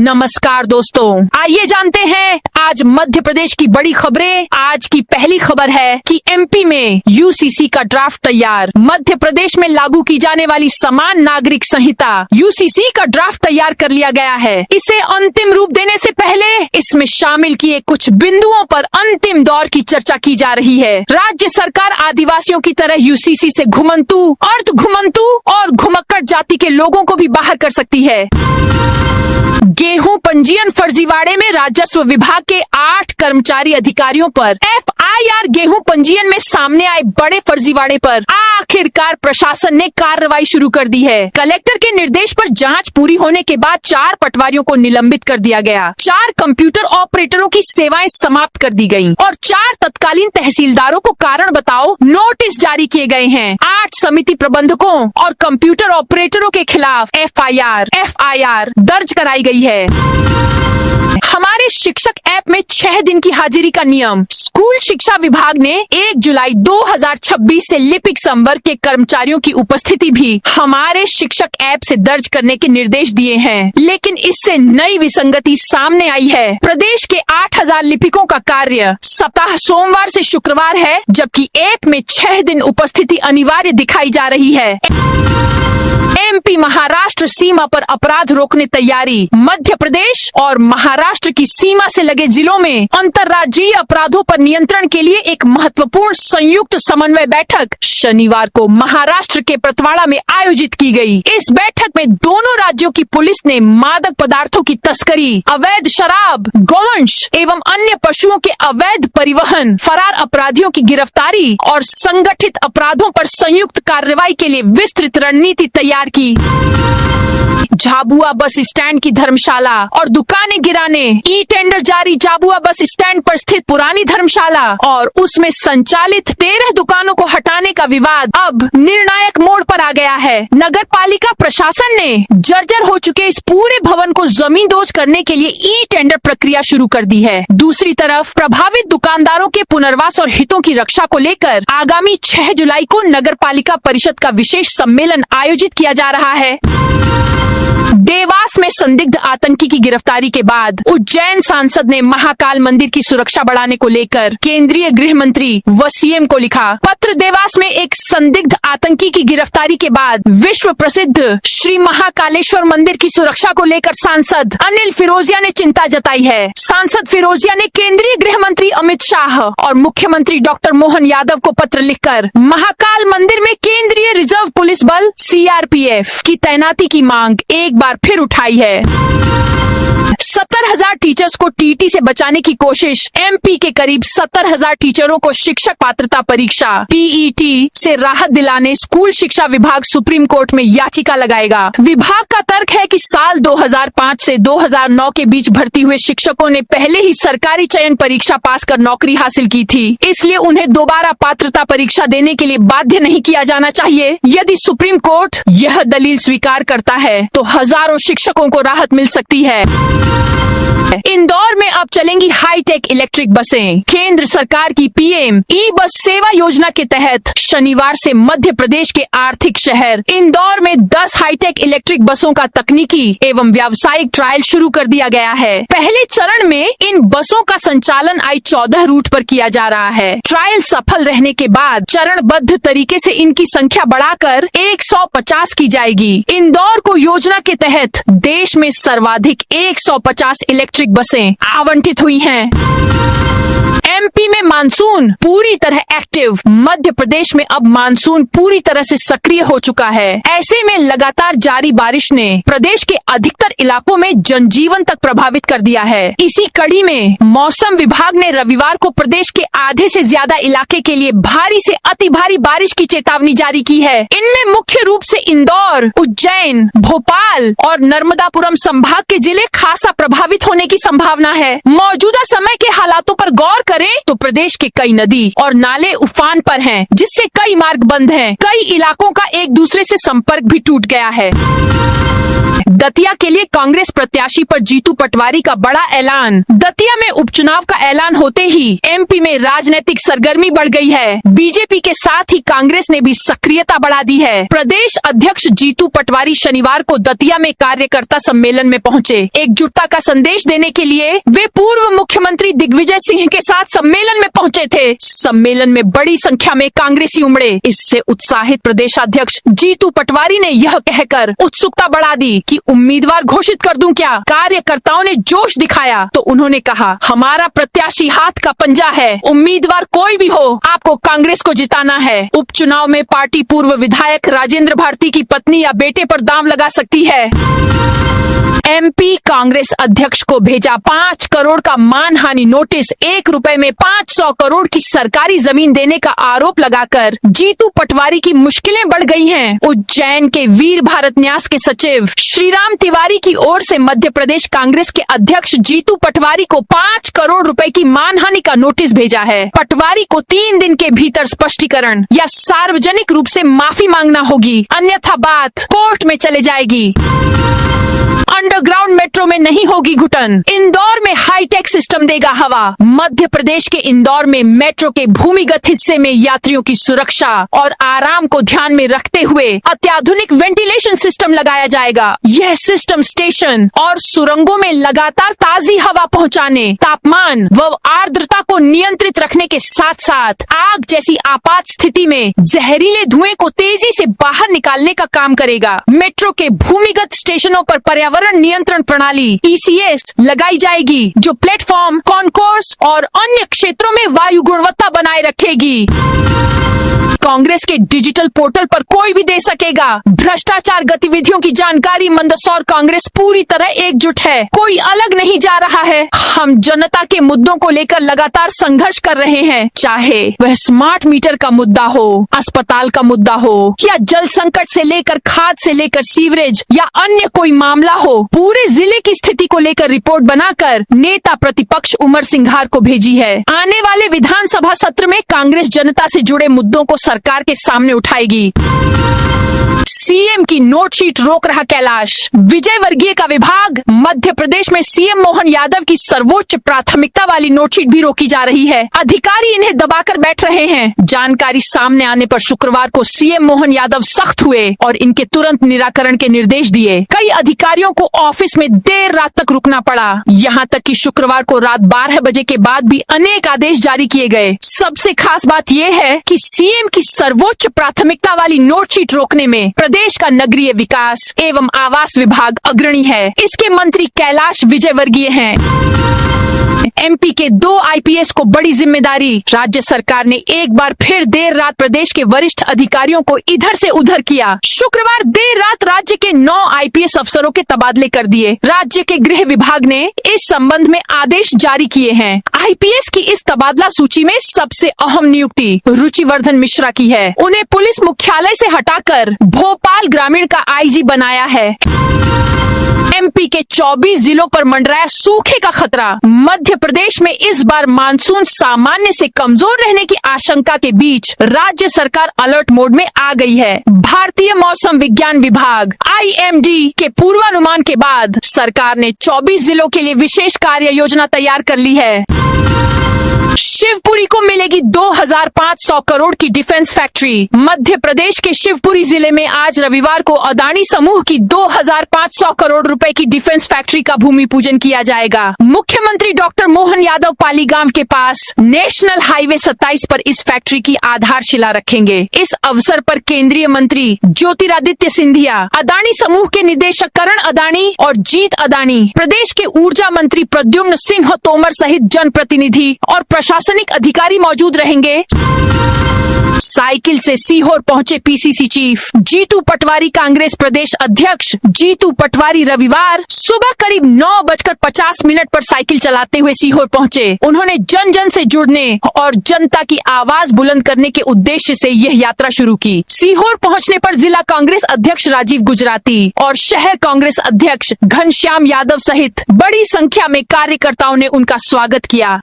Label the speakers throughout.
Speaker 1: नमस्कार दोस्तों, आइए जानते हैं आज मध्य प्रदेश की बड़ी खबरें। आज की पहली खबर है कि एमपी में यूसीसी का ड्राफ्ट तैयार। मध्य प्रदेश में लागू की जाने वाली समान नागरिक संहिता यूसीसी का ड्राफ्ट तैयार कर लिया गया है। इसे अंतिम रूप देने से पहले इसमें शामिल किए कुछ बिंदुओं पर अंतिम दौर की चर्चा की जा रही है। राज्य सरकार आदिवासियों की तरह यूसीसी से घुमंतु, अर्ध घुमंतु और घुमक्कड़ जाति के लोगों को भी बाहर कर सकती है। गेहूं पंजीयन फर्जीवाड़े में राजस्व विभाग के 8 कर्मचारी अधिकारियों पर एफआईआर। गेहूं पंजीयन में सामने आए बड़े फर्जीवाड़े पर आखिरकार प्रशासन ने कार्रवाई शुरू कर दी है। कलेक्टर के निर्देश पर जांच पूरी होने के बाद 4 पटवारियों को निलंबित कर दिया गया। 4 कंप्यूटर ऑपरेटरों की सेवाएं समाप्त कर दी गयी और 4 तत्कालीन तहसीलदारों को कारण बताओ नोटिस जारी किए गए हैं। 8 समिति प्रबंधकों और कंप्यूटर ऑपरेटरों के खिलाफ एफआईआर दर्ज कराई गई है। हमारे शिक्षक ऐप में 6 दिन की हाजिरी का नियम। स्कूल शिक्षा विभाग ने 1 जुलाई 2026 से लिपिक संवर्ग के कर्मचारियों की उपस्थिति भी हमारे शिक्षक ऐप से दर्ज करने के निर्देश दिए हैं, लेकिन इससे नई विसंगति सामने आई है। प्रदेश के 8000 लिपिकों का कार्य सप्ताह सोमवार से शुक्रवार है, जबकि ऐप में 6 दिन उपस्थिति अनिवार्य दिखाई जा रही है। एमपी महाराष्ट्र सीमा पर अपराध रोकने तैयारी। मध्य प्रदेश और महाराष्ट्र की सीमा से लगे जिलों में अंतर्राज्यीय अपराधों पर नियंत्रण के लिए एक महत्वपूर्ण संयुक्त समन्वय बैठक शनिवार को महाराष्ट्र के प्रतवाड़ा में आयोजित की गई। इस बैठक में दोनों राज्यों की पुलिस ने मादक पदार्थों की तस्करी, अवैध शराब, गोवंश एवं अन्य पशुओं के अवैध परिवहन, फरार अपराधियों की गिरफ्तारी और संगठित अपराधों पर संयुक्त कार्रवाई के लिए विस्तृत रणनीति तैयार की। झाबुआ बस स्टैंड की धर्मशाला और दुकानें गिराने, ई टेंडर जारी झाबुआ बस स्टैंड पर स्थित पुरानी धर्मशाला और उसमें संचालित 13 दुकानों को हटाने का विवाद अब निर्णायक मोड़ पर आ गया है। नगर पालिका प्रशासन ने जर्जर हो चुके इस पूरे भवन को जमींदोज करने के लिए ई टेंडर प्रक्रिया शुरू कर दी है। दूसरी तरफ प्रभावित दुकानदारों के पुनर्वास और हितों की रक्षा को लेकर आगामी 6 जुलाई को नगर पालिका परिषद का विशेष सम्मेलन आयोजित किया जा रहा है। देवास में संदिग्ध आतंकी की गिरफ्तारी के बाद उज्जैन सांसद ने महाकाल मंदिर की सुरक्षा बढ़ाने को लेकर केंद्रीय गृह मंत्री व सीएम को लिखा पत्र। देवास में एक संदिग्ध आतंकी की गिरफ्तारी के बाद विश्व प्रसिद्ध श्री महाकालेश्वर मंदिर की सुरक्षा को लेकर सांसद अनिल फिरोजिया ने चिंता जताई है। सांसद फिरोजिया ने केंद्रीय गृह मंत्री अमित शाह और मुख्यमंत्री डॉक्टर मोहन यादव को पत्र लिखकर महाकाल मंदिर में केंद्रीय रिजर्व पुलिस बल सीआरपीएफ की तैनाती की मांग एक बार फिर उठाई है। 70,000 टीचर्स को टीटी से बचाने की कोशिश। एमपी के करीब 70,000 टीचरों को शिक्षक पात्रता परीक्षा टीईटी से राहत दिलाने स्कूल शिक्षा विभाग सुप्रीम कोर्ट में याचिका लगाएगा। विभाग का तर्क है कि साल 2005 से 2009 के बीच भर्ती हुए शिक्षकों ने पहले ही सरकारी चयन परीक्षा पास कर नौकरी हासिल की थी, इसलिए उन्हें दोबारा पात्रता परीक्षा देने के लिए बाध्य नहीं किया जाना चाहिए। यदि सुप्रीम कोर्ट यह दलील स्वीकार करता है तो हजारों शिक्षकों को राहत मिल सकती है। इंदौर में अब चलेंगी हाईटेक इलेक्ट्रिक बसें। केंद्र सरकार की पीएम ई बस सेवा योजना के तहत शनिवार से मध्य प्रदेश के आर्थिक शहर इंदौर में 10 हाईटेक इलेक्ट्रिक बसों का तकनीकी एवं व्यावसायिक ट्रायल शुरू कर दिया गया है। पहले चरण में इन बसों का संचालन I-14 रूट पर किया जा रहा है। ट्रायल सफल रहने के बाद चरणबद्ध तरीके से इनकी संख्या बढ़ाकर 150 की जाएगी। इंदौर को योजना के तहत देश में सर्वाधिक 150 इलेक्ट्रिक बसें आवंटित हुई हैं। एमपी में मानसून पूरी तरह एक्टिव। मध्य प्रदेश में अब मानसून पूरी तरह से सक्रिय हो चुका है। ऐसे में लगातार जारी बारिश ने प्रदेश के अधिकतर इलाकों में जनजीवन तक प्रभावित कर दिया है। इसी कड़ी में मौसम विभाग ने रविवार को प्रदेश के आधे से ज्यादा इलाके के लिए भारी से अति भारी बारिश की चेतावनी जारी की है। इनमें मुख्य रूप से इंदौर, उज्जैन, भोपाल और नर्मदापुरम संभाग के जिले खासा प्रभावित होने की संभावना है। मौजूदा समय के हालातों पर गौर करें करें तो प्रदेश के कई नदी और नाले उफान पर हैं, जिससे कई मार्ग बंद हैं। कई इलाकों का एक दूसरे से संपर्क भी टूट गया है। दतिया के लिए कांग्रेस प्रत्याशी पर जीतू पटवारी का बड़ा ऐलान। दतिया में उपचुनाव का ऐलान होते ही एमपी में राजनीतिक सरगर्मी बढ़ गई है। बीजेपी के साथ ही कांग्रेस ने भी सक्रियता बढ़ा दी है। प्रदेश अध्यक्ष जीतू पटवारी शनिवार को दतिया में कार्यकर्ता सम्मेलन में पहुंचे। एकजुटता का संदेश देने के लिए वे पूर्व मुख्यमंत्री दिग्विजय सिंह के साथ सम्मेलन में पहुंचे थे। सम्मेलन में बड़ी संख्या में कांग्रेसी उमड़े। इससे उत्साहित प्रदेशाध्यक्ष जीतू पटवारी ने यह कहकर उत्सुकता बढ़ा दी कि उम्मीदवार घोषित कर दूं क्या। कार्यकर्ताओं ने जोश दिखाया तो उन्होंने कहा, हमारा प्रत्याशी हाथ का पंजा है, उम्मीदवार कोई भी हो, आपको कांग्रेस को जिताना है। उपचुनाव में पार्टी पूर्व विधायक राजेंद्र भारती की पत्नी या बेटे पर दांव लगा सकती है। एमपी कांग्रेस अध्यक्ष को भेजा 5 करोड़ का मानहानि नोटिस। 1 रुपए में 500 करोड़ की सरकारी जमीन देने का आरोप लगाकर जीतू पटवारी की मुश्किलें बढ़ गई हैं। उज्जैन के वीर भारत न्यास के सचिव श्रीराम तिवारी की ओर से मध्य प्रदेश कांग्रेस के अध्यक्ष जीतू पटवारी को 5 करोड़ रुपए की मानहानि का नोटिस भेजा है। पटवारी को 3 दिन के भीतर स्पष्टीकरण या सार्वजनिक रूप से माफी मांगना होगी, अन्यथा बात कोर्ट में चले जाएगी। अंडरग्राउंड मेट्रो में नहीं होगी घुटन। इंदौर में हाईटेक सिस्टम देगा हवा। मध्य प्रदेश के इंदौर में मेट्रो के भूमिगत हिस्से में यात्रियों की सुरक्षा और आराम को ध्यान में रखते हुए अत्याधुनिक वेंटिलेशन सिस्टम लगाया जाएगा। यह सिस्टम स्टेशन और सुरंगों में लगातार ताजी हवा पहुंचाने, तापमान व आर्द्रता को नियंत्रित रखने के साथ साथ आग जैसी आपात स्थिति में जहरीले धुएं को तेजी से बाहर निकालने का काम करेगा। मेट्रो के भूमिगत स्टेशनों पर पर्यावरण नियंत्रण प्रणाली ECS लगाई जाएगी, जो प्लेटफॉर्म, कॉन्कोर्स और अन्य क्षेत्रों में वायु गुणवत्ता बनाए रखेगी। कांग्रेस के डिजिटल पोर्टल पर कोई भी दे सकेगा। भ्रष्टाचार गतिविधियों की जानकारी मंदसौर कांग्रेस पूरी तरह एकजुट है, कोई अलग नहीं जा रहा है। हम जनता के मुद्दों को लेकर लगातार संघर्ष कर रहे हैं, चाहे वह स्मार्ट मीटर का मुद्दा हो, अस्पताल का मुद्दा हो या जल संकट से लेकर खाद से लेकर सीवरेज या अन्य कोई मामला हो। पूरे जिले की स्थिति को लेकर रिपोर्ट बनाकर नेता प्रतिपक्ष उमर सिंघार को भेजी है। आने वाले विधानसभा सत्र में कांग्रेस जनता से जुड़े मुद्दों को सरकार के सामने उठाएगी। सीएम की नोट शीट रोक रहा कैलाश। विजय वर्गीय का विभाग मध्य प्रदेश में सीएम मोहन यादव की सर्वोच्च प्राथमिकता वाली नोट शीट भी रोकी जा रही है। अधिकारी इन्हें दबाकर बैठ रहे हैं। जानकारी सामने आने पर शुक्रवार को सीएम मोहन यादव सख्त हुए और इनके तुरंत निराकरण के निर्देश दिए। कई अधिकारियों को ऑफिस में देर रात तक रुकना पड़ा, यहाँ तक कि शुक्रवार को रात 12 बजे के बाद भी अनेक आदेश जारी किए गए। सबसे खास बात यह है कि सीएम की सर्वोच्च प्राथमिकता वाली नोट शीट रोकने में प्रदेश का नगरीय विकास एवं आवास विभाग अग्रणी है। इसके मंत्री कैलाश विजयवर्गीय हैं। एमपी के 2 आईपीएस को बड़ी जिम्मेदारी। राज्य सरकार ने एक बार फिर देर रात प्रदेश के वरिष्ठ अधिकारियों को इधर से उधर किया। शुक्रवार देर रात राज्य के 9 आईपीएस अफसरों के तबादले कर दिए। राज्य के गृह विभाग ने इस संबंध में आदेश जारी किए हैं। आईपीएस की इस तबादला सूची में सबसे अहम नियुक्ति रुचिवर्धन मिश्रा की है। उन्हें पुलिस मुख्यालय से हटाकर भोपाल ग्रामीण का आईजी बनाया है। एमपी के 24 जिलों पर मंडराया सूखे का खतरा। मध्य प्रदेश में इस बार मानसून सामान्य से कमजोर रहने की आशंका के बीच राज्य सरकार अलर्ट मोड में आ गई है। भारतीय मौसम विज्ञान विभाग IMD के पूर्वानुमान के बाद सरकार ने 24 जिलों के लिए विशेष कार्य योजना तैयार कर ली है। शिवपुरी को मिलेगी 2500 करोड़ की डिफेंस फैक्ट्री। मध्य प्रदेश के शिवपुरी जिले में आज रविवार को अदानी समूह की 2500 करोड़ रुपए की डिफेंस फैक्ट्री का भूमि पूजन किया जाएगा। मुख्यमंत्री डॉक्टर मोहन यादव पालीगांव के पास नेशनल हाईवे 27 पर इस फैक्ट्री की आधारशिला रखेंगे। इस अवसर पर केंद्रीय मंत्री ज्योतिरादित्य सिंधिया, अदानी समूह के निदेशक करण अदानी और जीत अदानी, प्रदेश के ऊर्जा मंत्री प्रद्युम्न सिंह तोमर सहित जनप्रतिनिधि और प्रशासनिक अधिकारी मौजूद रहेंगे। साइकिल से सीहोर पहुंचे पीसीसी चीफ जीतू पटवारी। कांग्रेस प्रदेश अध्यक्ष जीतू पटवारी रविवार सुबह करीब 9:50 पर साइकिल चलाते हुए सीहोर पहुंचे। उन्होंने जन जन से जुड़ने और जनता की आवाज बुलंद करने के उद्देश्य से यह यात्रा शुरू की। सीहोर पहुंचने पर जिला कांग्रेस अध्यक्ष राजीव गुजराती और शहर कांग्रेस अध्यक्ष घनश्याम यादव सहित बड़ी संख्या में कार्यकर्ताओं ने उनका स्वागत किया।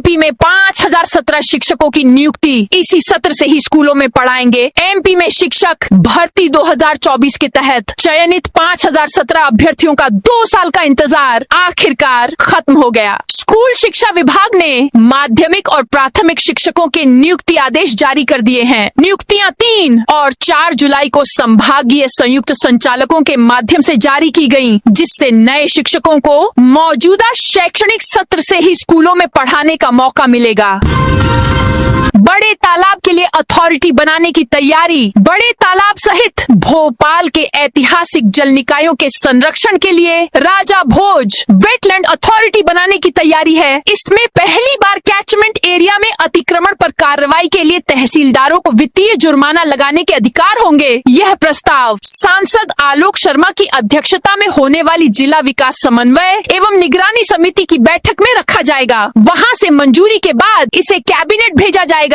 Speaker 1: एमपी में 5017 शिक्षकों की नियुक्ति इसी सत्र से ही स्कूलों में पढ़ाएंगे। एमपी में शिक्षक भर्ती 2024 के तहत चयनित 5017 अभ्यर्थियों का 2 साल का इंतजार आखिरकार खत्म हो गया। स्कूल शिक्षा विभाग ने माध्यमिक और प्राथमिक शिक्षकों के नियुक्ति आदेश जारी कर दिए हैं। नियुक्तियां 3 और 4 जुलाई को संभागीय संयुक्त संचालकों के माध्यम से जारी की गयी, जिससे नए शिक्षकों को मौजूदा शैक्षणिक सत्र से ही स्कूलों में पढ़ाने का मौका मिलेगा। बड़े तालाब के लिए अथॉरिटी बनाने की तैयारी। बड़े तालाब सहित भोपाल के ऐतिहासिक जल निकायों के संरक्षण के लिए राजा भोज वेटलैंड अथॉरिटी बनाने की तैयारी है। इसमें पहली बार कैचमेंट एरिया में अतिक्रमण पर कार्रवाई के लिए तहसीलदारों को वित्तीय जुर्माना लगाने के अधिकार होंगे। यह प्रस्ताव सांसद आलोक शर्मा की अध्यक्षता में होने वाली जिला विकास समन्वय एवं निगरानी समिति की बैठक में रखा जाएगा। वहां से मंजूरी के बाद इसे कैबिनेट भेजा जाएगा।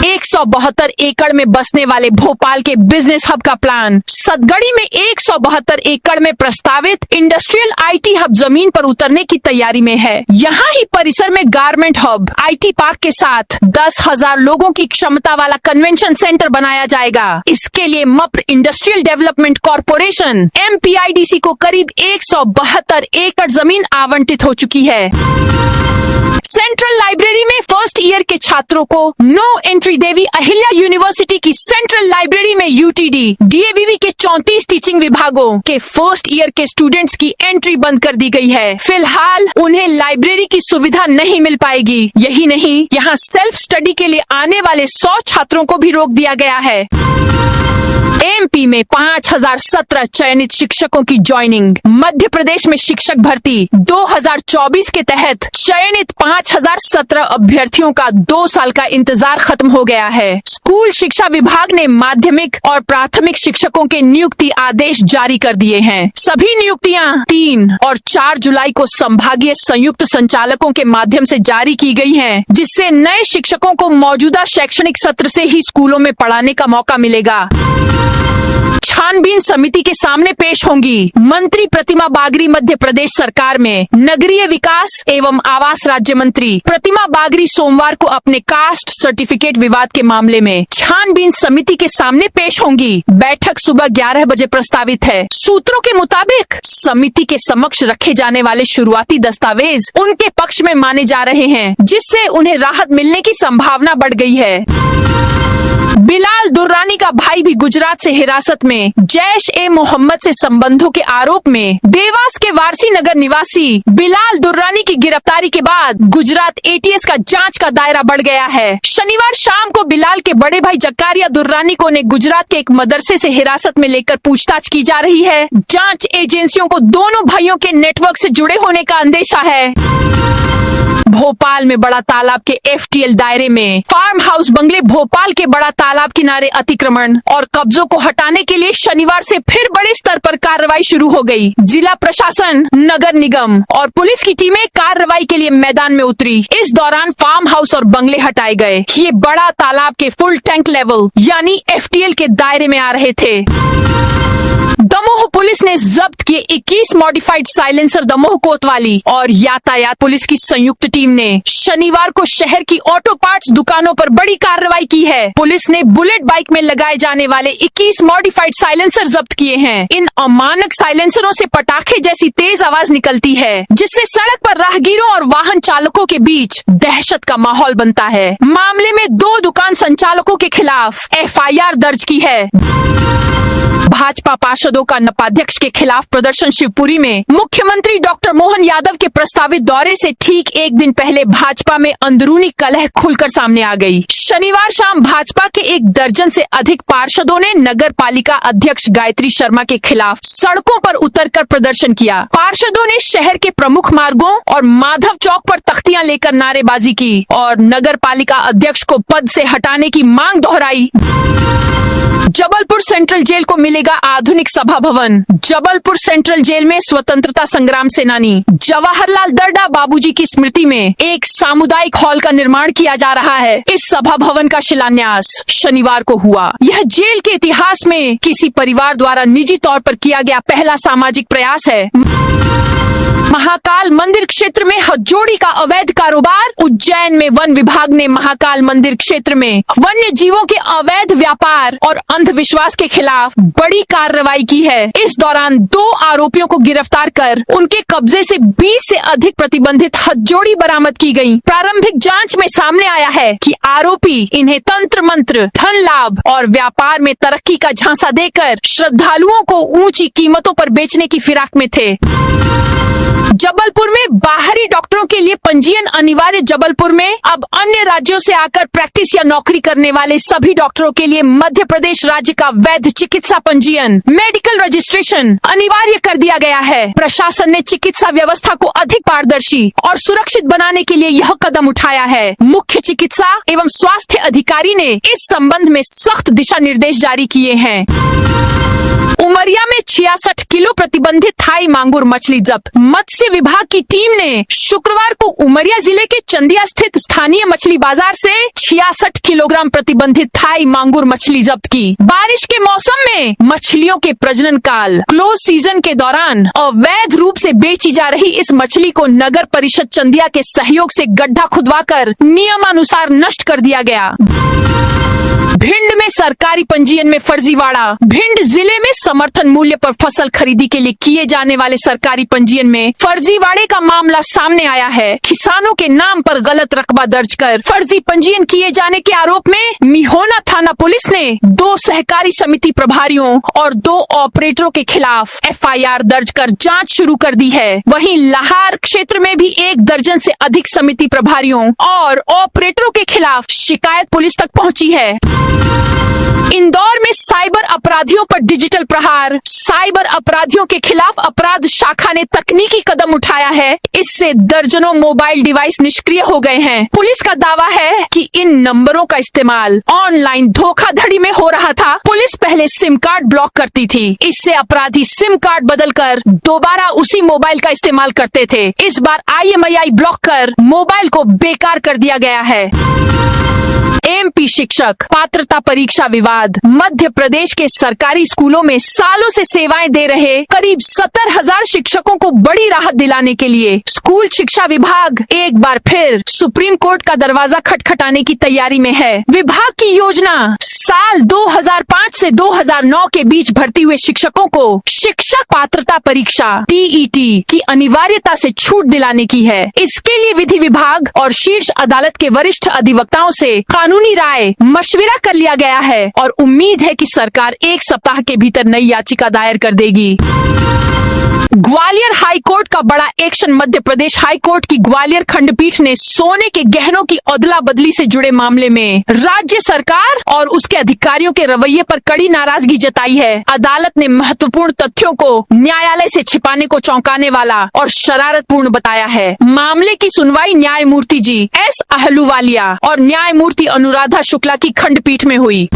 Speaker 1: 172 एकड़ में बसने वाले भोपाल के बिजनेस हब का प्लान। सतगड़ी में 172 एकड़ में प्रस्तावित इंडस्ट्रियल आईटी हब जमीन पर उतरने की तैयारी में है। यहाँ ही परिसर में गारमेंट हब, आईटी पार्क के साथ 10,000 लोगों की क्षमता वाला कन्वेंशन सेंटर बनाया जाएगा। इसके लिए मप्र इंडस्ट्रियल डेवलपमेंट कॉरपोरेशन MPIDC को करीब 172 एकड़ जमीन आवंटित हो चुकी है। सेंट्रल लाइब्रेरी में फर्स्ट ईयर के छात्रों को no entry Devi Ahilya university की सेंट्रल लाइब्रेरी में UTD, DAVV के 34 टीचिंग विभागों के फर्स्ट ईयर के स्टूडेंट्स की एंट्री बंद कर दी गई है। फिलहाल उन्हें लाइब्रेरी की सुविधा नहीं मिल पाएगी। यही नहीं, यहाँ सेल्फ स्टडी के लिए आने वाले 100 छात्रों को भी रोक दिया गया है। एमपी में 5017 चयनित शिक्षकों की ज्वाइनिंग। मध्य प्रदेश में शिक्षक भर्ती 2024 के तहत चयनित 5017 अभ्यर्थियों का 2 साल का इंतजार खत्म हो गया है। स्कूल शिक्षा विभाग ने माध्यमिक और प्राथमिक शिक्षकों के नियुक्ति आदेश जारी कर दिए हैं। सभी नियुक्तियां 3 और 4 जुलाई को संभागीय संयुक्त संचालकों के माध्यम से जारी की गई हैं, जिससे नए शिक्षकों को मौजूदा शैक्षणिक सत्र से ही स्कूलों में पढ़ाने का मौका मिलेगा। छानबीन समिति के सामने पेश होंगी मंत्री प्रतिमा बागरी। मध्य प्रदेश सरकार में नगरीय विकास एवं आवास राज्य मंत्री प्रतिमा बागरी सोमवार को अपने कास्ट सर्टिफिकेट विवाद के मामले में छानबीन समिति के सामने पेश होंगी। बैठक सुबह 11 बजे प्रस्तावित है। सूत्रों के मुताबिक समिति के समक्ष रखे जाने वाले शुरुआती दस्तावेज उनके पक्ष में माने जा रहे हैं, जिससे उन्हें राहत मिलने की संभावना बढ़ गई है। बिलाल दुर्रानी का भाई भी गुजरात से हिरासत में। जैश-ए-मोहम्मद से संबंधों के आरोप में देवास के वारसी नगर निवासी बिलाल दुर्रानी की गिरफ्तारी के बाद गुजरात ATS का जांच का दायरा बढ़ गया है। शनिवार शाम को बिलाल के बड़े भाई जकारिया दुर्रानी को ने गुजरात के एक मदरसे से हिरासत में लेकर पूछताछ की जा रही है। जांच एजेंसियों को दोनों भाइयों के नेटवर्क से जुड़े होने का अंदेशा है। भोपाल में बड़ा तालाब के FTL दायरे में फार्म हाउस बंगले। भोपाल के बड़ा तालाब किनारे अतिक्रमण और कब्जों को हटाने के लिए शनिवार से फिर बड़े स्तर पर कार्रवाई शुरू हो गई। जिला प्रशासन, नगर निगम और पुलिस की टीमें कार्रवाई के लिए मैदान में उतरी। इस दौरान फार्म हाउस और बंगले हटाए गए। ये बड़ा तालाब के फुल टैंक लेवल यानी FTL के दायरे में आ रहे थे। दमोह पुलिस ने जब्त किए 21 मॉडिफाइड साइलेंसर। दमोह कोतवाली और यातायात पुलिस की संयुक्त टीम ने शनिवार को शहर की ऑटो पार्ट्स दुकानों पर बड़ी कार्रवाई की है। पुलिस ने बुलेट बाइक में लगाए जाने वाले 21 मॉडिफाइड साइलेंसर जब्त किए हैं। इन अमानक साइलेंसरों से पटाखे जैसी तेज आवाज निकलती है, जिससे सड़क पर राहगीरों और वाहन चालकों के बीच दहशत का माहौल बनता है। मामले में 2 दुकान संचालकों के खिलाफ FIR दर्ज की है। भाजपा पार्षदों का नपाध्यक्ष के खिलाफ प्रदर्शन। शिवपुरी में मुख्यमंत्री डॉक्टर मोहन यादव के प्रस्तावित दौरे से ठीक एक दिन पहले भाजपा में अंदरूनी कलह खुलकर सामने आ गई। शनिवार शाम भाजपा के 1 दर्जन से अधिक पार्षदों ने नगर पालिका अध्यक्ष गायत्री शर्मा के खिलाफ सड़कों पर उतरकर प्रदर्शन किया। पार्षदों ने शहर के प्रमुख मार्गों और माधव चौक पर तख्तियां लेकर नारेबाजी की और नगर पालिका अध्यक्ष को पद से हटाने की मांग दोहराई। जबलपुर सेंट्रल जेल को मिलेगा आधुनिक सभा भवन। जबलपुर सेंट्रल जेल में स्वतंत्रता संग्राम सेनानी जवाहरलाल दर्डा बाबूजी की स्मृति में एक सामुदायिक हॉल का निर्माण किया जा रहा है। इस सभा भवन का शिलान्यास शनिवार को हुआ। यह जेल के इतिहास में किसी परिवार द्वारा निजी तौर पर किया गया पहला सामाजिक प्रयास है। महाकाल मंदिर क्षेत्र में हथजोड़ी का अवैध कारोबार। उज्जैन में वन विभाग ने महाकाल मंदिर क्षेत्र में वन्य जीवों के अवैध व्यापार और अंधविश्वास के खिलाफ बड़ी कार्रवाई की है। इस दौरान 2 आरोपियों को गिरफ्तार कर उनके कब्जे से 20 से अधिक प्रतिबंधित हथजोड़ी बरामद की गई। प्रारंभिक जांच में सामने आया है कि आरोपी इन्हें तंत्र मंत्र, धन लाभ और व्यापार में तरक्की का झांसा देकर श्रद्धालुओं को ऊंची कीमतों पर बेचने की फिराक में थे। जबलपुर में बाहरी डॉक्टरों के लिए पंजीयन अनिवार्य। जबलपुर में अब अन्य राज्यों से आकर प्रैक्टिस या नौकरी करने वाले सभी डॉक्टरों के लिए मध्य प्रदेश राज्य का वैध चिकित्सा पंजीयन, मेडिकल रजिस्ट्रेशन अनिवार्य कर दिया गया है। प्रशासन ने चिकित्सा व्यवस्था को अधिक पारदर्शी और सुरक्षित बनाने के लिए यह कदम उठाया है। मुख्य चिकित्सा एवं स्वास्थ्य अधिकारी ने इस संबंध में सख्त दिशा निर्देश जारी किए हैं। उमरिया में 66 किलो प्रतिबंधित थाई मांगुर मछली जब्त। मत्स्य विभाग की टीम ने शुक्रवार को उमरिया जिले के चंदिया स्थित स्थानीय मछली बाजार से 66 किलोग्राम प्रतिबंधित थाई मांगुर मछली जब्त की। बारिश के मौसम में मछलियों के प्रजनन काल क्लोज सीजन के दौरान अवैध रूप से बेची जा रही इस मछली को नगर परिषद चंदिया के सहयोग से गड्ढा खुदवाकर नियमानुसार नष्ट कर दिया गया। भिंड में सरकारी पंजीयन में फर्जीवाड़ा। भिंड जिले में समर्थन मूल्य पर फसल खरीदी के लिए किए जाने वाले सरकारी पंजीयन में फर्जीवाड़े का मामला सामने आया है। किसानों के नाम पर गलत रकबा दर्ज कर फर्जी पंजीयन किए जाने के आरोप में मिहोना थाना पुलिस ने 2 सहकारी समिति प्रभारियों और 2 ऑपरेटरों के खिलाफ FIR दर्ज कर जाँच शुरू कर दी है। वहीं लाहार क्षेत्र में भी 1 दर्जन से अधिक समिति प्रभारियों और ऑपरेटरों के खिलाफ शिकायत पुलिस तक पहुँची है। इंदौर में साइबर अपराधियों पर डिजिटल प्रहार। साइबर अपराधियों के खिलाफ अपराध शाखा ने तकनीकी कदम उठाया है। इससे दर्जनों मोबाइल डिवाइस निष्क्रिय हो गए हैं। पुलिस का दावा है कि इन नंबरों का इस्तेमाल ऑनलाइन धोखाधड़ी में हो रहा था। पुलिस पहले सिम कार्ड ब्लॉक करती थी। इससे अपराधी सिम कार्ड बदलकर दोबारा उसी मोबाइल का इस्तेमाल करते थे। इस बार IMEI ब्लॉक कर मोबाइल को बेकार कर दिया गया है। MP शिक्षक पात्रता परीक्षा विवाद। मध्य प्रदेश के सरकारी स्कूलों में सालों से सेवाएं दे रहे करीब 70,000 शिक्षकों को बड़ी राहत दिलाने के लिए स्कूल शिक्षा विभाग एक बार फिर सुप्रीम कोर्ट का दरवाजा खटखटाने की तैयारी में है। विभाग की योजना साल 2005 से 2009 के बीच भर्ती हुए शिक्षकों को शिक्षक पात्रता परीक्षा TET की अनिवार्यता से छूट दिलाने की है। इसके लिए विधि विभाग और शीर्ष अदालत के वरिष्ठ अधिवक्ताओं से कानूनी राय मशविरा कर लिया गया है और उम्मीद है कि सरकार 1 सप्ताह के भीतर नई याचिका दायर कर देगी। ग्वालियर हाई कोर्ट का बड़ा action. Madhya Pradesh high court की ग्वालियर खंडपीठ ने सोने के गहनों की अदला बदली से जुड़े मामले में राज्य सरकार और उसके अधिकारियों के रवैये पर कड़ी नाराजगी जताई है। अदालत ने महत्वपूर्ण तथ्यों को न्यायालय से छिपाने को चौंकाने वाला और शरारतपूर्ण बताया है। मामले की सुनवाई न्यायमूर्ति जी S अहलूवालिया और न्यायमूर्ति अनुराधा शुक्ला की खंडपीठ में हुई।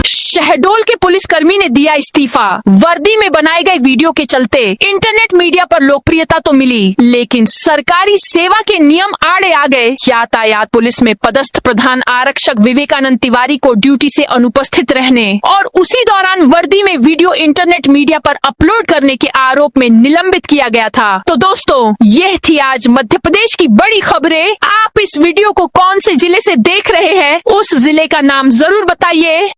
Speaker 1: शहडोल के पुलिसकर्मी ने दिया इस्तीफा। वर्दी में बनाए गए वीडियो के चलते इंटरनेट मीडिया पर लोकप्रियता तो मिली, लेकिन सरकारी सेवा के नियम आड़े आ गए। यातायात पुलिस में पदस्थ प्रधान आरक्षक विवेकानंद तिवारी को ड्यूटी से अनुपस्थित रहने और उसी दौरान वर्दी में वीडियो इंटरनेट मीडिया पर अपलोड करने के आरोप में निलंबित किया गया था। तो दोस्तों, यह थी आज मध्य प्रदेश की बड़ी खबरें। आप इस वीडियो को कौन से जिले से देख रहे हैं, उस जिले का नाम जरूर बताइए।